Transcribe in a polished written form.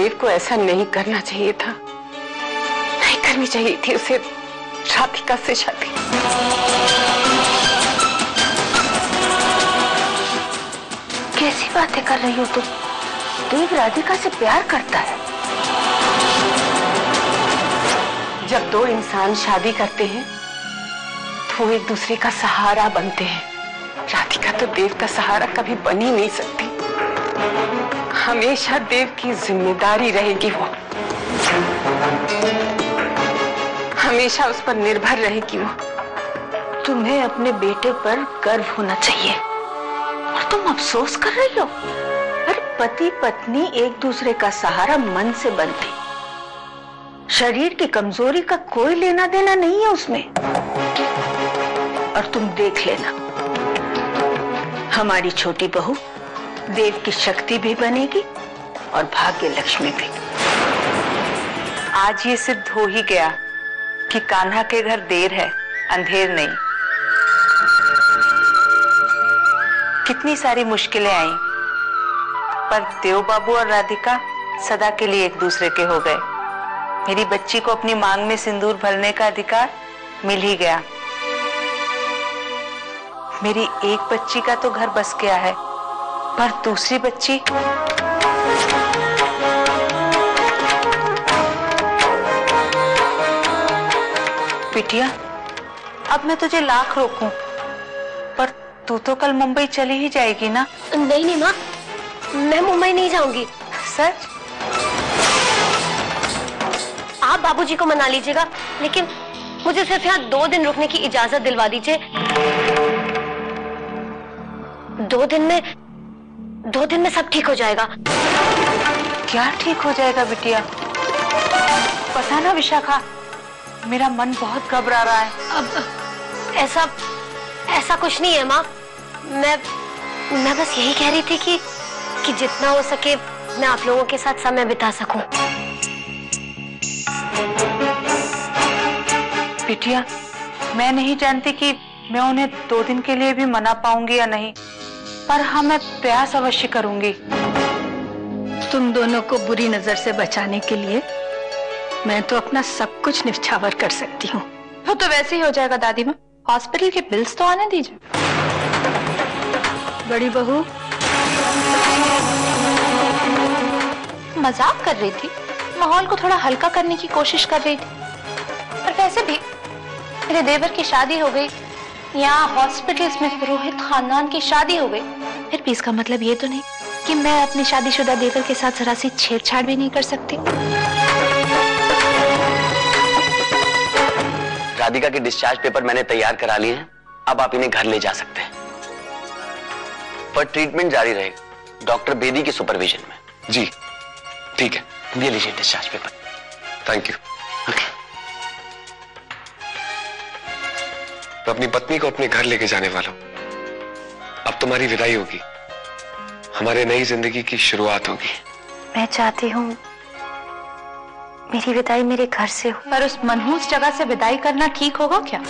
देव को ऐसा नहीं करना चाहिए था, नहीं करनी चाहिए थी उसे राधिका से शादी। कैसी बातें कर रही हो तुम? देव राधिका से प्यार करता है। जब दो इंसान शादी करते हैं तो वो एक दूसरे का सहारा बनते हैं। राधिका तो देव का सहारा कभी बन ही नहीं सकती। हमेशा देव की जिम्मेदारी रहेगी, वो हमेशा उस पर निर्भर रहेगी। वो तुम्हें अपने बेटे पर गर्व होना चाहिए और तुम अफसोस कर रही हो। अरे पति पत्नी एक दूसरे का सहारा मन से बनते, शरीर की कमजोरी का कोई लेना देना नहीं है उसमें। और तुम देख लेना, हमारी छोटी बहू देव की शक्ति भी बनेगी और भाग्य लक्ष्मी भी। आज ये सिद्ध हो ही गया कि कान्हा के घर देर है, अंधेर नहीं। कितनी सारी मुश्किलें आई, पर देव बाबू और राधिका सदा के लिए एक दूसरे के हो गए। मेरी बच्ची को अपनी मांग में सिंदूर भरने का अधिकार मिल ही गया। मेरी एक बच्ची का तो घर बस गया है, पर दूसरी बच्ची बिटिया, अब मैं तुझे लाख रोकूं, पर तू तो कल मुंबई चली ही जाएगी ना? नहीं नहीं माँ, मैं मुंबई नहीं जाऊंगी। सच? आप बाबूजी को मना लीजिएगा, लेकिन मुझे सिर्फ यहाँ 2 दिन रुकने की इजाजत दिलवा दीजिए। 2 दिन में सब ठीक हो जाएगा। क्या ठीक हो जाएगा बिटिया? पता ना विशाखा, मेरा मन बहुत घबरा रहा है। अब ऐसा कुछ नहीं है माँ। मैं बस यही कह रही थी कि जितना हो सके मैं आप लोगों के साथ समय बिता सकूं। बिटिया, मैं नहीं जानती कि मैं उन्हें 2 दिन के लिए भी मना पाऊंगी या नहीं, पर हाँ, मैं प्रयास अवश्य करूंगी। तुम दोनों को बुरी नजर से बचाने के लिए मैं तो अपना सब कुछ निछावर कर सकती हूँ। वो तो वैसे ही हो जाएगा दादी माँ, हॉस्पिटल के बिल्स तो आने दीजिए। बड़ी बहू मजाक कर रही थी, माहौल को थोड़ा हल्का करने की कोशिश कर रही थी। और वैसे भी मेरे देवर की शादी हो गई, यहाँ हॉस्पिटल्स में पुरोहित खानदान की शादी हो गई, फिर भी इसका मतलब ये तो नहीं कि मैं अपने शादीशुदा देवर के साथ जरा सी छेड़छाड़ भी नहीं कर सकती। राधिका के डिस्चार्ज पेपर मैंने तैयार करा लिए हैं, अब आप इन्हें घर ले जा सकते हैं, पर ट्रीटमेंट जारी रहेगा डॉक्टर बेदी के सुपरविजन में। जी ठीक है, ये लीजिए डिस्चार्ज पेपर। Thank you. मैं अपनी पत्नी को अपने घर लेके जाने वाला हूं। अब तुम्हारी विदाई होगी, हमारे नई जिंदगी की शुरुआत होगी। मैं चाहती हूँ मेरी विदाई मेरे घर से हो। पर उस मनहूस जगह से विदाई करना ठीक होगा क्या?